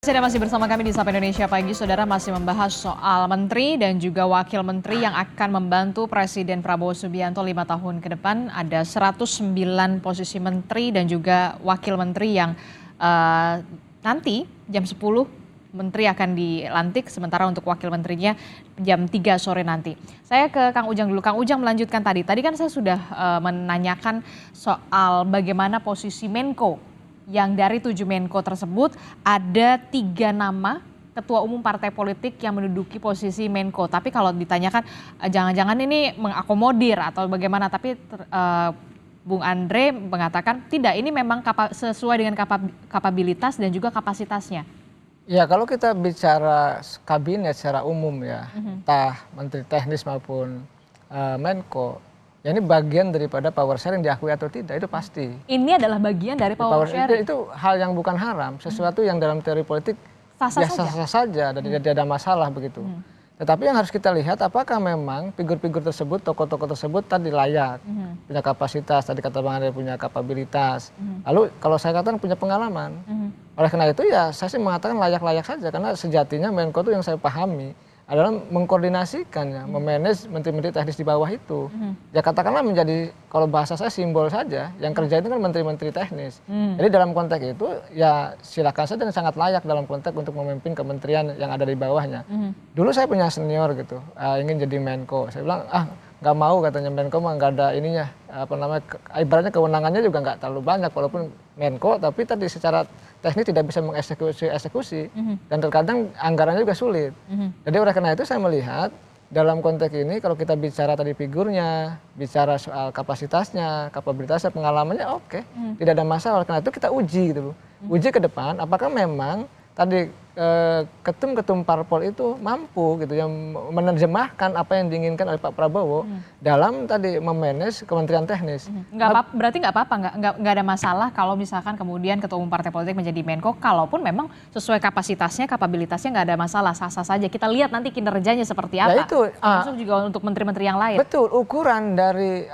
Anda masih bersama kami di Sapa Indonesia Pagi, Saudara masih membahas soal menteri dan juga wakil menteri yang akan membantu Presiden Prabowo Subianto 5 tahun ke depan. Ada 109 posisi menteri dan juga wakil menteri yang nanti jam 10 menteri akan dilantik, sementara untuk wakil menterinya jam 3 sore nanti. Saya ke Kang Ujang dulu. Kang Ujang melanjutkan tadi kan saya sudah menanyakan soal bagaimana posisi Menko, yang dari 7 Menko tersebut ada 3 nama ketua umum partai politik yang menduduki posisi Menko. Tapi kalau ditanyakan jangan-jangan ini mengakomodir atau bagaimana, tapi Bung Andre mengatakan tidak, ini memang sesuai dengan kapabilitas dan juga kapasitasnya. Ya, kalau kita bicara kabinet secara umum ya, entah menteri teknis maupun Menko, ya ini bagian daripada power sharing, diakui atau tidak itu pasti. Ini adalah bagian dari power sharing. Itu hal yang bukan haram, sesuatu yang dalam teori politik sah-sah saja dan tidak ada masalah begitu. Tetapi yang harus kita lihat, apakah memang figur-figur tersebut, tokoh-tokoh tersebut tadi layak, punya kapasitas, tadi kata Bang Andre punya kapabilitas. Lalu kalau saya katakan punya pengalaman. Oleh karena itu ya saya sih mengatakan layak-layak saja, karena sejatinya Menko itu yang saya pahami adalah mengkoordinasikan ya, memanage menteri-menteri teknis di bawah itu. Ya katakanlah menjadi, kalau bahasa saya simbol saja, yang kerja itu kan menteri-menteri teknis. Jadi dalam konteks itu ya silakan saja dan sangat layak dalam konteks untuk memimpin kementerian yang ada di bawahnya. Dulu saya punya senior gitu, ingin jadi Menko. Saya bilang, nggak mau katanya, Menko mah nggak ada ininya, ibaratnya kewenangannya juga nggak terlalu banyak walaupun Menko, tapi tadi secara teknis tidak bisa mengeksekusi dan terkadang anggarannya juga sulit. Jadi oleh karena itu saya melihat dalam konteks ini kalau kita bicara tadi figurnya, bicara soal kapasitasnya, kapabilitasnya, pengalamannya oke, tidak ada masalah. Karena itu kita uji gitu, uji ke depan apakah memang tadi ketum-ketum parpol itu mampu gitu yang menerjemahkan apa yang diinginkan oleh Pak Prabowo dalam tadi memanage kementerian teknis. Berarti nggak apa-apa, nggak ada masalah kalau misalkan kemudian ketua umum partai politik menjadi Menko, kalaupun memang sesuai kapasitasnya, kapabilitasnya nggak ada masalah, sah-sah saja. Kita lihat nanti kinerjanya seperti apa. Ya itu, termasuk juga untuk menteri-menteri yang lain. Betul, ukuran dari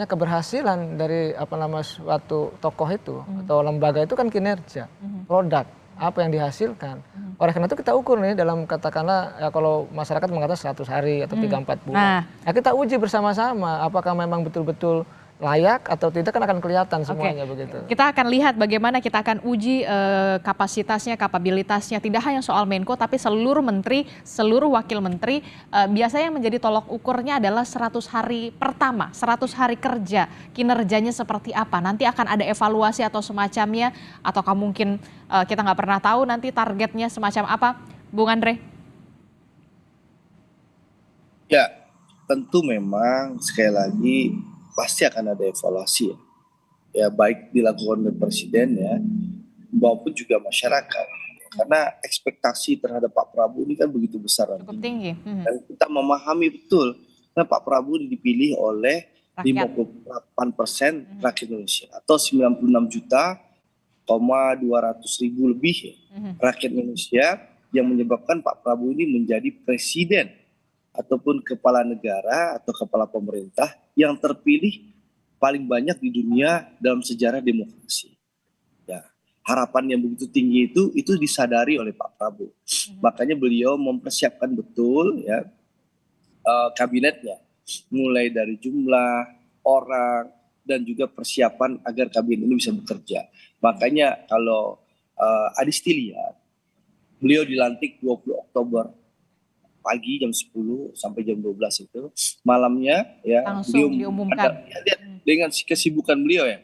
keberhasilan dari suatu tokoh itu atau lembaga itu kan kinerja, produk, apa yang dihasilkan. Oleh karena itu kita ukur nih dalam katakanlah ya, kalau masyarakat mengatakan 100 hari atau 3-4 bulan. Nah, kita uji bersama-sama apakah memang betul-betul layak atau tidak, kan akan kelihatan semuanya begitu. Kita akan lihat bagaimana kita akan uji kapasitasnya, kapabilitasnya, tidak hanya soal Menko tapi seluruh menteri, seluruh wakil menteri. Biasanya yang menjadi tolok ukurnya adalah 100 hari pertama, 100 hari kerja, kinerjanya seperti apa. Nanti akan ada evaluasi atau semacamnya, ataukah mungkin kita nggak pernah tahu nanti targetnya semacam apa, Bung Andre? Ya, tentu memang sekali lagi pasti akan ada evaluasi ya, baik dilakukan oleh presiden ya maupun juga masyarakat, karena ekspektasi terhadap Pak Prabowo ini kan begitu besar, cukup tinggi, dan kita memahami betul karena Pak Prabowo dipilih oleh 58% rakyat Indonesia atau 96.200.000 lebih ya, rakyat Indonesia, yang menyebabkan Pak Prabowo ini menjadi presiden ataupun kepala negara atau kepala pemerintah yang terpilih paling banyak di dunia dalam sejarah demokrasi. Ya, harapan yang begitu tinggi itu disadari oleh Pak Prabowo. Makanya beliau mempersiapkan betul ya kabinetnya, mulai dari jumlah orang dan juga persiapan agar kabinet ini bisa bekerja. Makanya kalau Adisti lihat, beliau dilantik 20 Oktober pagi jam 10 sampai jam 12 itu, malamnya ya langsung diumumkan. Dengan kesibukan beliau ya,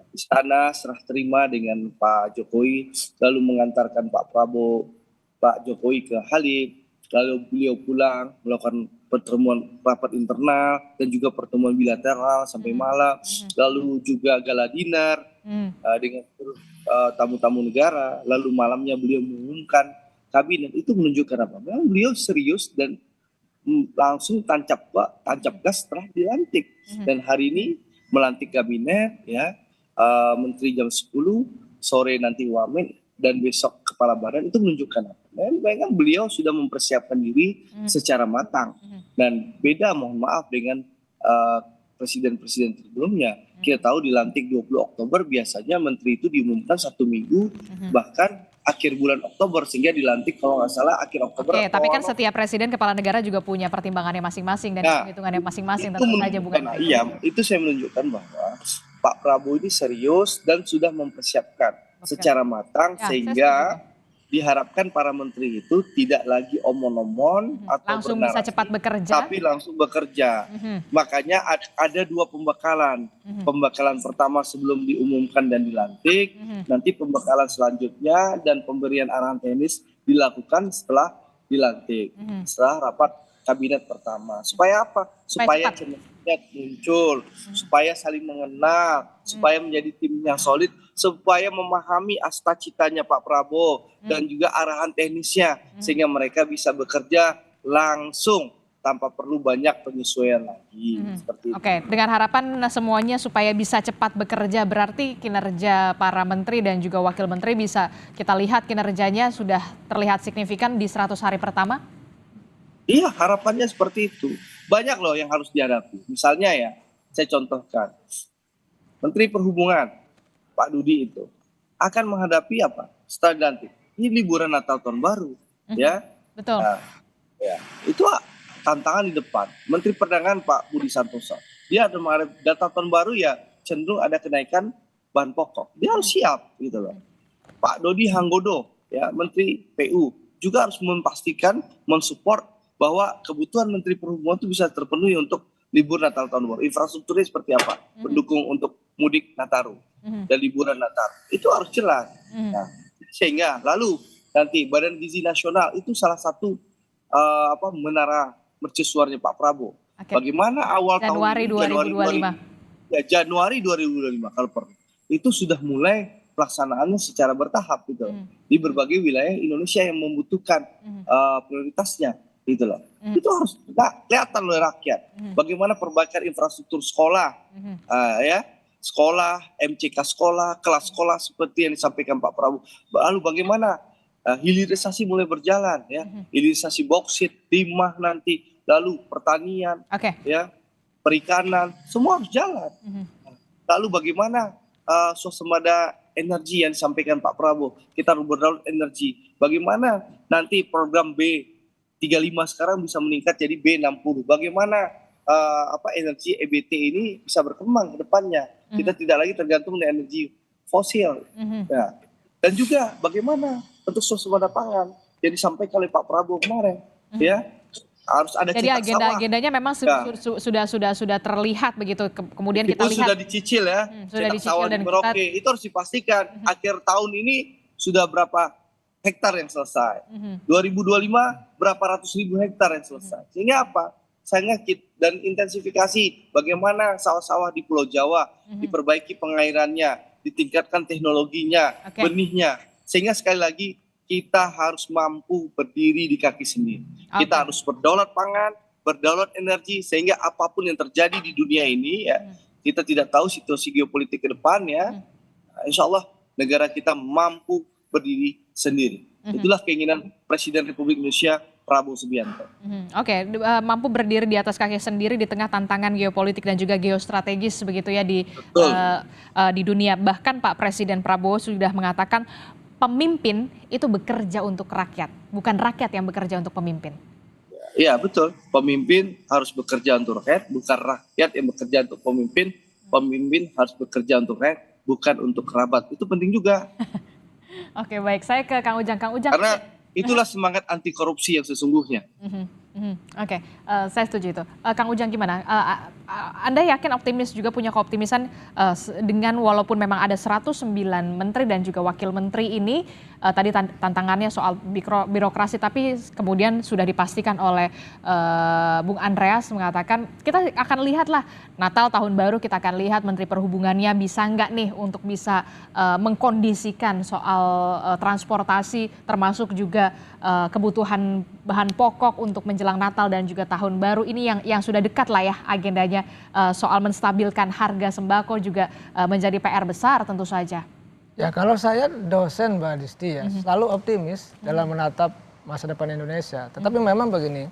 istana serah terima dengan Pak Jokowi, lalu mengantarkan Pak Prabowo, Pak Jokowi ke Halim, lalu beliau pulang melakukan pertemuan rapat internal dan juga pertemuan bilateral sampai malam, lalu juga gala dinner dengan tamu-tamu negara, lalu malamnya beliau mengumumkan kabinet. Itu menunjukkan apa? Memang beliau serius dan langsung tancap gas setelah dilantik. Dan hari ini melantik kabinet ya, menteri jam 10, sore nanti wamen, dan besok kepala badan. Itu menunjukkan apa? Memang beliau sudah mempersiapkan diri secara matang. Dan beda, mohon maaf, dengan presiden-presiden sebelumnya. Kita tahu dilantik 20 Oktober biasanya menteri itu diumumkan 1 minggu, bahkan akhir bulan Oktober, sehingga dilantik kalau nggak salah akhir Oktober. Oke, tapi kan setiap presiden kepala negara juga punya pertimbangannya masing-masing dan hitungannya masing-masing, tentu saja bukan. Iya, itu saya menunjukkan bahwa Pak Prabowo ini serius dan sudah mempersiapkan secara matang, sehingga diharapkan para menteri itu tidak lagi omon-omon atau langsung bisa cepat bekerja, tapi langsung bekerja. Makanya ada dua pembekalan. Pembekalan pertama sebelum diumumkan dan dilantik, nanti pembekalan selanjutnya dan pemberian arahan teknis dilakukan setelah dilantik, setelah rapat kabinet pertama. Supaya apa? Supaya kinerja muncul, supaya saling mengenal, supaya menjadi tim yang solid, supaya memahami cita-citanya Pak Prabowo dan juga arahan teknisnya, sehingga mereka bisa bekerja langsung tanpa perlu banyak penyesuaian lagi. Seperti itu. Oke, dengan harapan semuanya supaya bisa cepat bekerja, berarti kinerja para menteri dan juga wakil menteri bisa kita lihat kinerjanya sudah terlihat signifikan di 100 hari pertama? Iya, harapannya seperti itu. Banyak loh yang harus dihadapi. Misalnya ya, saya contohkan. Menteri Perhubungan, Pak Dudi itu, akan menghadapi apa? Setelah dilantik. Ini liburan Natal Tahun Baru. Ya. Betul. Nah, ya, itu tantangan di depan. Menteri Perdagangan Pak Budi Santoso. Dia ada menghadapi data Tahun Baru ya cenderung ada kenaikan bahan pokok. Dia harus siap gitu loh. Pak Dodi Hanggodo, ya Menteri PU, juga harus memastikan, mensupport bahwa kebutuhan Menteri Perhubungan itu bisa terpenuhi untuk libur Natal Tahun Baru. Infrastrukturnya seperti apa? Pendukung untuk mudik Nataru dan liburan Natal. Itu harus jelas. Nah, sehingga lalu nanti Badan Gizi Nasional itu salah satu menara mercusuarnya Pak Prabowo. Bagaimana awal Januari tahun 2025. Januari 2025 kalau perlu. Itu sudah mulai pelaksanaannya secara bertahap gitu. Di berbagai wilayah Indonesia yang membutuhkan prioritasnya gitu loh. Itu harus kelihatan oleh rakyat. Bagaimana perbaikan infrastruktur sekolah, sekolah, MCK sekolah, kelas sekolah seperti yang disampaikan Pak Prabowo. Lalu bagaimana hilirisasi mulai berjalan, ya, hilirisasi bauksit, timah nanti, lalu pertanian, ya, perikanan, semua harus jalan. Lalu bagaimana swasembada energi yang disampaikan Pak Prabowo, kita harus berdaulat energi. Bagaimana nanti program B35 sekarang bisa meningkat jadi B60. Bagaimana energi EBT ini bisa berkembang ke depannya. Kita tidak lagi tergantung dengan energi fosil. Ya. Dan juga bagaimana untuk swasembada pangan yang disampaikan oleh Pak Prabowo kemarin, ya harus ada. Jadi agendanya memang sudah terlihat begitu. Kemudian kita lihat sudah dicicil ya, sudah dicicil dan Merauke. Itu harus dipastikan akhir tahun ini sudah berapa hektar yang selesai. 2025 berapa ratus ribu hektar yang selesai. Sehingga apa? Dan intensifikasi bagaimana sawah-sawah di Pulau Jawa diperbaiki pengairannya, ditingkatkan teknologinya, benihnya. Sehingga sekali lagi kita harus mampu berdiri di kaki sendiri. Kita harus berdaulat pangan, berdaulat energi, sehingga apapun yang terjadi di dunia ini, ya, kita tidak tahu situasi geopolitik ke depan, ya. Insya Allah negara kita mampu berdiri sendiri. Itulah keinginan Presiden Republik Indonesia Prabowo Subianto. Mampu berdiri di atas kaki sendiri di tengah tantangan geopolitik dan juga geostrategis begitu ya di dunia. Bahkan Pak Presiden Prabowo sudah mengatakan pemimpin itu bekerja untuk rakyat, bukan rakyat yang bekerja untuk pemimpin. Iya betul, pemimpin harus bekerja untuk rakyat, bukan rakyat yang bekerja untuk pemimpin. Pemimpin harus bekerja untuk rakyat, bukan untuk kerabat. Itu penting juga. Oke, baik, saya ke Kang Ujang. Karena itulah semangat anti korupsi yang sesungguhnya. Saya setuju itu. Kang Ujang gimana? Anda yakin optimis juga punya keoptimisan dengan walaupun memang ada 109 menteri dan juga wakil menteri ini, tadi tantangannya soal birokrasi, tapi kemudian sudah dipastikan oleh Bung Andreas mengatakan kita akan lihatlah Natal tahun baru, kita akan lihat Menteri Perhubungannya bisa nggak nih untuk bisa mengkondisikan soal transportasi termasuk juga kebutuhan bahan pokok untuk menjelang Natal dan juga tahun baru ini yang sudah dekat lah ya agendanya, soal menstabilkan harga sembako juga menjadi PR besar tentu saja. Ya kalau saya dosen Mbak Disti ya selalu optimis dalam menatap masa depan Indonesia. Tetapi memang begini,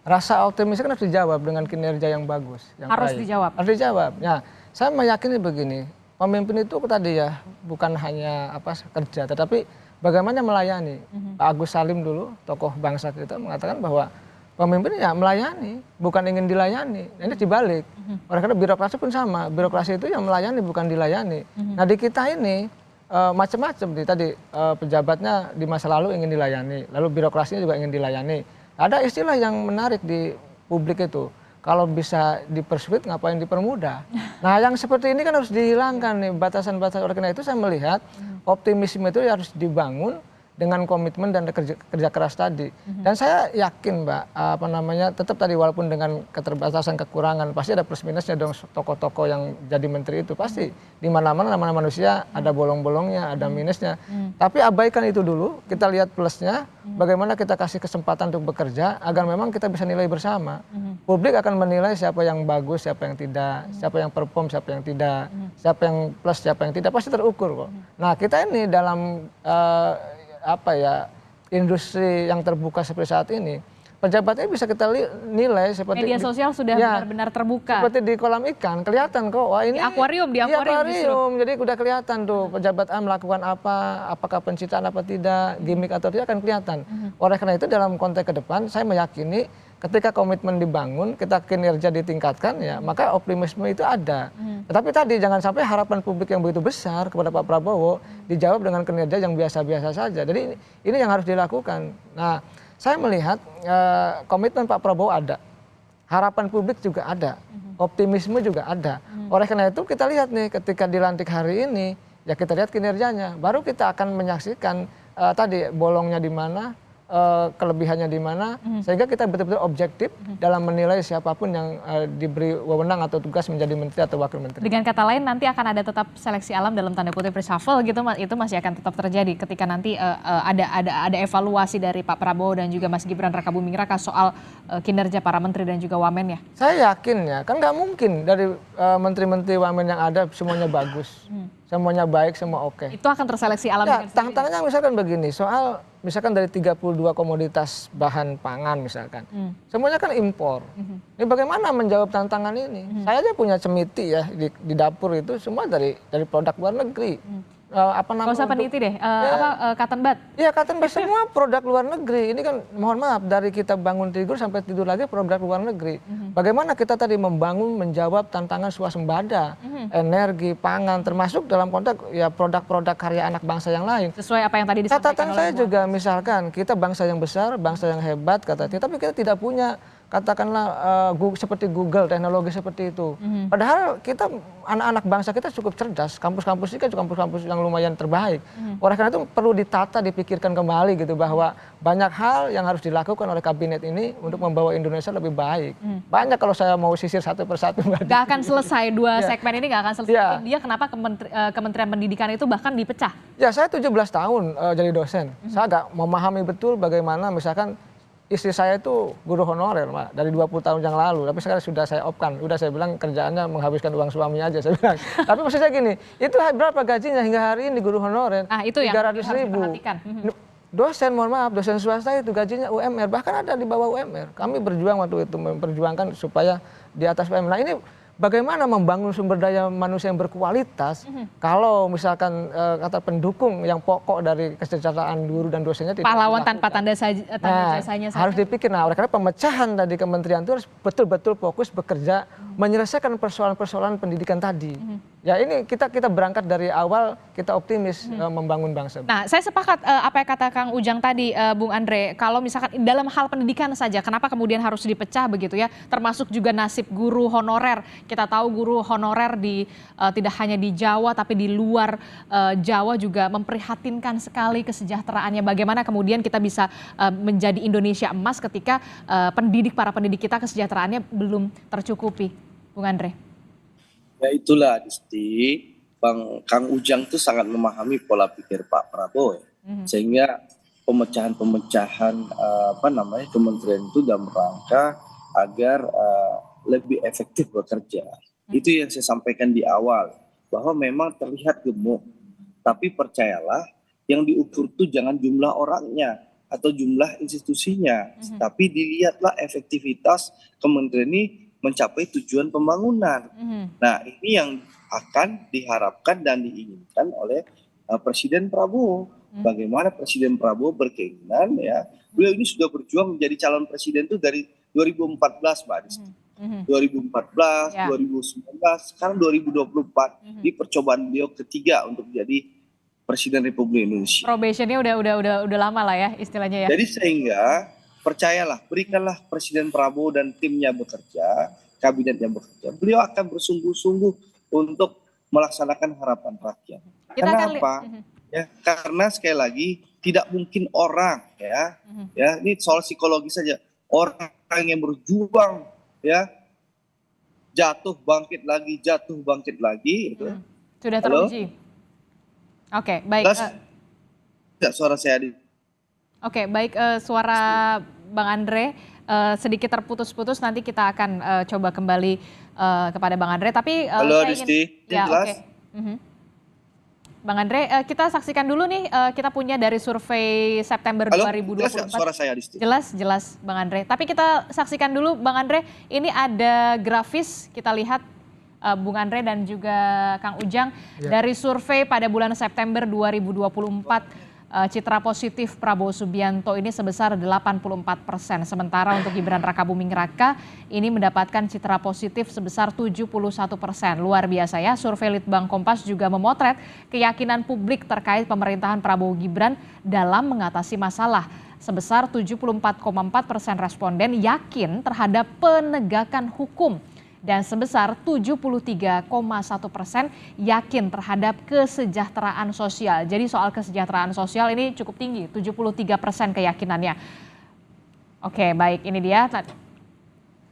rasa optimis kan harus dijawab dengan kinerja yang bagus. Yang harus baik. dijawab. Harus dijawab. Ya, saya meyakini begini, pemimpin itu tadi ya bukan hanya kerja, tetapi bagaimana melayani. Pak Agus Salim dulu, tokoh bangsa kita mengatakan bahwa pemimpin ya melayani, bukan ingin dilayani. Ini dibalik. Oleh karena birokrasi pun sama, birokrasi itu yang melayani bukan dilayani. Nah di kita ini macam-macam nih tadi pejabatnya di masa lalu ingin dilayani, lalu birokrasinya juga ingin dilayani. Ada istilah yang menarik di publik itu. Kalau bisa dipersuit ngapain dipermudah. Nah yang seperti ini kan harus dihilangkan nih batasan-batasan. Oleh karena itu saya melihat optimisme itu harus dibangun dengan komitmen dan kerja keras tadi. Dan saya yakin Mbak, tetap tadi walaupun dengan keterbatasan kekurangan pasti ada plus minusnya dong tokoh-tokoh yang jadi menteri itu pasti di mana-mana namanya manusia ada bolong-bolongnya, ada minusnya. Tapi abaikan itu dulu, kita lihat plusnya, bagaimana kita kasih kesempatan untuk bekerja agar memang kita bisa nilai bersama. Publik akan menilai siapa yang bagus, siapa yang tidak, siapa yang perform, siapa yang tidak, siapa yang plus, siapa yang tidak, pasti terukur kok. Nah kita ini dalam industri yang terbuka seperti saat ini, pejabatnya bisa kita nilai seperti media sosial sudah benar-benar terbuka. Seperti di kolam ikan, kelihatan kok. Wah ini di akuarium jadi udah kelihatan tuh pejabat A melakukan apa, apakah pencitraan apa tidak, gimmick atau tidak akan kelihatan. Oleh karena itu dalam konteks ke depan saya meyakini ketika komitmen dibangun, kita kinerja ditingkatkan ya, maka optimisme itu ada. Tetapi tadi jangan sampai harapan publik yang begitu besar kepada Pak Prabowo dijawab dengan kinerja yang biasa-biasa saja. Jadi ini yang harus dilakukan. Nah, saya melihat komitmen Pak Prabowo ada, harapan publik juga ada, optimisme juga ada. Oleh karena itu kita lihat nih ketika dilantik hari ini, ya kita lihat kinerjanya. Baru kita akan menyaksikan tadi bolongnya di mana, kelebihannya di mana, sehingga kita betul-betul objektif dalam menilai siapapun yang diberi wewenang atau tugas menjadi menteri atau wakil menteri. Dengan kata lain nanti akan ada tetap seleksi alam dalam tanda kutip reshuffle gitu, itu masih akan tetap terjadi ketika nanti ada evaluasi dari Pak Prabowo dan juga Mas Gibran Rakabuming Raka soal kinerja para menteri dan juga wamen ya. Saya yakin ya, kan nggak mungkin dari menteri-menteri wamen yang ada semuanya bagus, semuanya baik, semua oke. Itu akan terseleksi alam. Ya, tantangannya misalkan begini, soal misalkan dari 32 komoditas bahan pangan misalkan, semuanya kan impor. Ini bagaimana menjawab tantangan ini? Saya aja punya cemiti ya di dapur itu semua dari produk luar negeri. Gak usah peniti deh, cotton bud. Iya cotton bud, semua produk luar negeri. Ini kan mohon maaf dari kita bangun tidur sampai tidur lagi produk luar negeri. Bagaimana kita tadi membangun, menjawab tantangan swasembada, energi, pangan, termasuk dalam konteks ya produk-produk karya anak bangsa yang lain. Sesuai apa yang tadi disampaikan catatan saya juga misalkan kita bangsa yang besar, bangsa yang hebat katanya, tapi kita tidak punya katakanlah seperti Google, teknologi seperti itu. Padahal kita anak-anak bangsa kita cukup cerdas, kampus-kampus ini kan kampus-kampus yang lumayan terbaik. Oleh karena itu perlu ditata, dipikirkan kembali gitu bahwa banyak hal yang harus dilakukan oleh kabinet ini untuk membawa Indonesia lebih baik. Banyak kalau saya mau sisir satu persatu. Gak akan selesai dua segmen ini, gak akan selesai. Dia kenapa Kementerian Pendidikan itu bahkan dipecah? Ya saya 17 tahun jadi dosen. Saya agak memahami betul bagaimana misalkan istri saya itu guru honorer, Pak, dari 20 tahun yang lalu. Tapi sekarang sudah saya opkan. Udah saya bilang kerjaannya menghabiskan uang suaminya aja, saya bilang. Tapi maksud saya gini, itu berapa gajinya hingga hari ini guru honorer? Itu 300.000. Dosen, mohon maaf, dosen swasta itu gajinya UMR. Bahkan ada di bawah UMR. Kami berjuang waktu itu, memperjuangkan supaya di atas UMR. Nah ini bagaimana membangun sumber daya manusia yang berkualitas kalau misalkan kata pendukung yang pokok dari kesejahteraan guru dan dosennya tidak pahlawan dilakukan. tanpa tanda jasanya harus dipikir. Nah, oleh karena pemecahan dari kementerian itu harus betul-betul fokus bekerja menyelesaikan persoalan-persoalan pendidikan tadi. Ya ini kita berangkat dari awal kita optimis membangun bangsa. Nah, saya sepakat apa yang kata Kang Ujang tadi, Bung Andre, kalau misalkan dalam hal pendidikan saja, kenapa kemudian harus dipecah begitu ya, termasuk juga nasib guru honorer. Kita tahu guru honorer tidak hanya di Jawa tapi di luar Jawa juga memprihatinkan sekali kesejahteraannya. Bagaimana kemudian kita bisa menjadi Indonesia emas ketika para pendidik kita kesejahteraannya belum tercukupi, Bung Andre? Ya itulah Disti, Kang Ujang itu sangat memahami pola pikir Pak Prabowo, sehingga pemecahan-pemecahan kementerian itu dalam rangka agar lebih efektif bekerja. Itu yang saya sampaikan di awal, bahwa memang terlihat gemuk, tapi percayalah yang diukur itu jangan jumlah orangnya atau jumlah institusinya, tapi dilihatlah efektivitas kementerian ini mencapai tujuan pembangunan. Nah ini yang akan diharapkan dan diinginkan oleh Presiden Prabowo. bagaimana Presiden Prabowo berkeinginan ya, beliau ini sudah berjuang menjadi calon presiden itu dari 2014 Mbak Adisti. 2014, 2019, sekarang 2024 di percobaan beliau ketiga untuk jadi Presiden Republik Indonesia. Probationnya udah lama lah ya istilahnya ya. Jadi sehingga percayalah, berikanlah Presiden Prabowo dan timnya bekerja, kabinetnya bekerja. Beliau akan bersungguh-sungguh untuk melaksanakan harapan rakyat. Kenapa? Ya, karena sekali lagi tidak mungkin orang ya ini soal psikologis saja, orang yang berjuang ya jatuh bangkit lagi gitu. Sudah teruji. Oke, baik. Tidak suara saya di. Oke, baik, suara Bang Andre sedikit terputus-putus, nanti kita akan coba kembali kepada Bang Andre. Tapi halo saya Disti, ingin, ya, jelas? Bang Andre, kita saksikan dulu nih, kita punya dari survei September 2024. Jelas suara saya Disti? Jelas Bang Andre. Tapi kita saksikan dulu Bang Andre, ini ada grafis, kita lihat Bung Andre dan juga Kang Ujang, dari survei pada bulan September 2024. Citra positif Prabowo Subianto ini sebesar 84%. Sementara untuk Gibran Rakabuming Raka ini mendapatkan citra positif sebesar 71%. Luar biasa ya, survei Litbang Kompas juga memotret keyakinan publik terkait pemerintahan Prabowo Gibran dalam mengatasi masalah. Sebesar 74,4% responden yakin terhadap penegakan hukum. Dan sebesar 73,1% yakin terhadap kesejahteraan sosial. Jadi soal kesejahteraan sosial ini cukup tinggi, 73% keyakinannya. Oke, baik, ini dia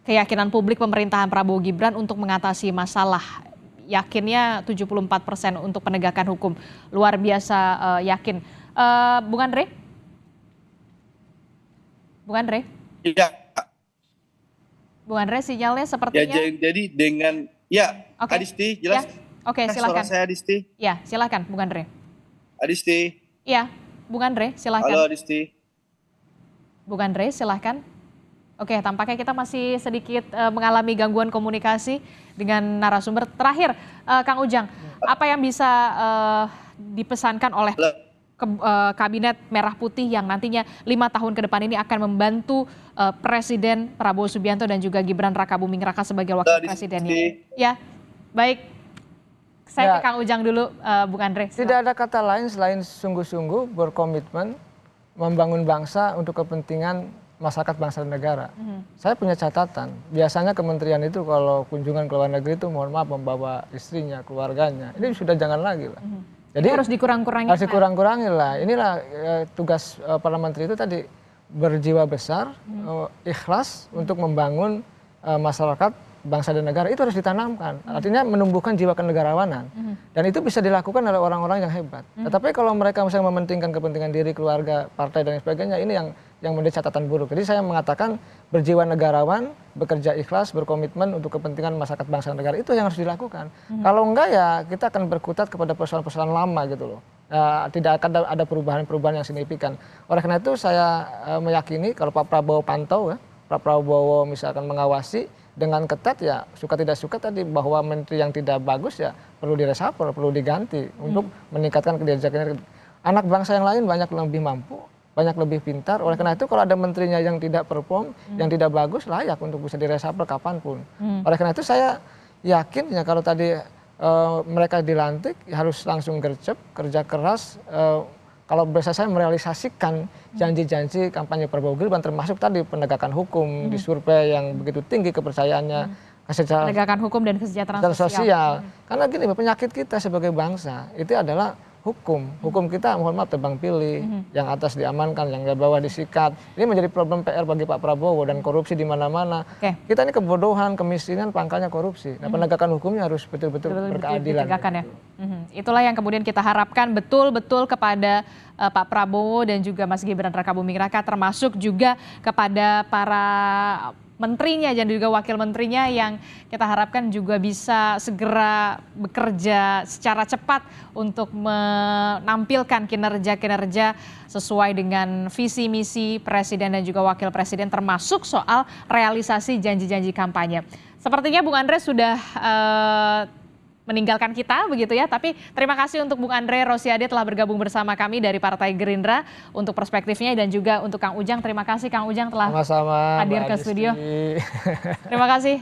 keyakinan publik pemerintahan Prabowo Gibran untuk mengatasi masalah. Yakinnya 74% untuk penegakan hukum. Luar biasa yakin. Bung Andre? Iya. Bung Andre, sinyalnya sepertinya. Ya, jadi dengan Adisti, jelas. Ya. Oke, silakan. Suara saya Adisti. Ya, silakan Bung Andre. Adisti. Ya, Bung Andre, silakan. Halo Adisti. Bung Andre, silakan. Oke, tampaknya kita masih sedikit mengalami gangguan komunikasi dengan narasumber. Terakhir, Kang Ujang, apa yang bisa dipesankan oleh Kabinet Merah Putih yang nantinya 5 tahun ke depan ini akan membantu Presiden Prabowo Subianto dan juga Gibran Rakabuming Raka sebagai wakil presidennya? Ya, baik. Saya ke Kang Ujang dulu, Bung Andre. Tidak ada kata lain selain sungguh-sungguh berkomitmen membangun bangsa untuk kepentingan masyarakat bangsa dan negara. Saya punya catatan, biasanya kementerian itu kalau kunjungan ke luar negeri itu mohon maaf membawa istrinya, keluarganya. Ini sudah jangan lagi lah. Jadi harus dikurang-kurangi. Harus dikurang-kurangi lah. Inilah tugas para menteri itu tadi, berjiwa besar, ikhlas untuk membangun masyarakat bangsa dan negara. Itu harus ditanamkan. Artinya menumbuhkan jiwa kenegarawanan. Dan itu bisa dilakukan oleh orang-orang yang hebat. Tetapi kalau mereka misalnya mementingkan kepentingan diri, keluarga, partai dan sebagainya, ini yang menjadi catatan buruk. Jadi saya mengatakan berjiwa negarawan, bekerja ikhlas, berkomitmen untuk kepentingan masyarakat bangsa dan negara, itu yang harus dilakukan. Kalau enggak ya kita akan berkutat kepada persoalan-persoalan lama gitu loh. Tidak akan ada perubahan-perubahan yang signifikan. Oleh karena itu saya meyakini kalau Pak Prabowo pantau ya, Pak Prabowo misalkan mengawasi dengan ketat ya, suka tidak suka tadi bahwa menteri yang tidak bagus ya perlu diresapel, perlu diganti untuk meningkatkan kinerja. Anak bangsa yang lain banyak lebih mampu, banyak lebih pintar. Oleh karena itu kalau ada menterinya yang tidak perform, yang tidak bagus, layak untuk bisa diresapel kapanpun. Oleh karena itu saya yakin ya kalau tadi mereka dilantik ya harus langsung gercep, kerja keras. Kalau bisa saya merealisasikan janji-janji kampanye Prabowo Gibran termasuk tadi penegakan hukum di survei yang begitu tinggi kepercayaannya, penegakan hukum dan kesejahteraan sosial. Karena gini, penyakit kita sebagai bangsa itu adalah hukum. Hukum kita mohon maaf tebang pilih, yang atas diamankan, yang di bawah disikat. Ini menjadi problem PR bagi Pak Prabowo dan korupsi di mana-mana. Kita ini kebodohan, kemiskinan, pangkalnya korupsi. Nah, penegakan hukumnya harus betul-betul berkeadilan. Ya. Itulah yang kemudian kita harapkan betul-betul kepada Pak Prabowo dan juga Mas Gibran Rakabuming Raka, termasuk juga kepada para menterinya dan juga wakil menterinya yang kita harapkan juga bisa segera bekerja secara cepat untuk menampilkan kinerja-kinerja sesuai dengan visi misi presiden dan juga wakil presiden, termasuk soal realisasi janji-janji kampanye. Sepertinya Bung Andre sudah meninggalkan kita begitu ya. Tapi terima kasih untuk Bung Andre Rosiade telah bergabung bersama kami dari Partai Gerindra untuk perspektifnya, dan juga untuk Kang Ujang. Terima kasih Kang Ujang telah Sama-sama, hadir Mbak ke studio. Adisti. Terima kasih.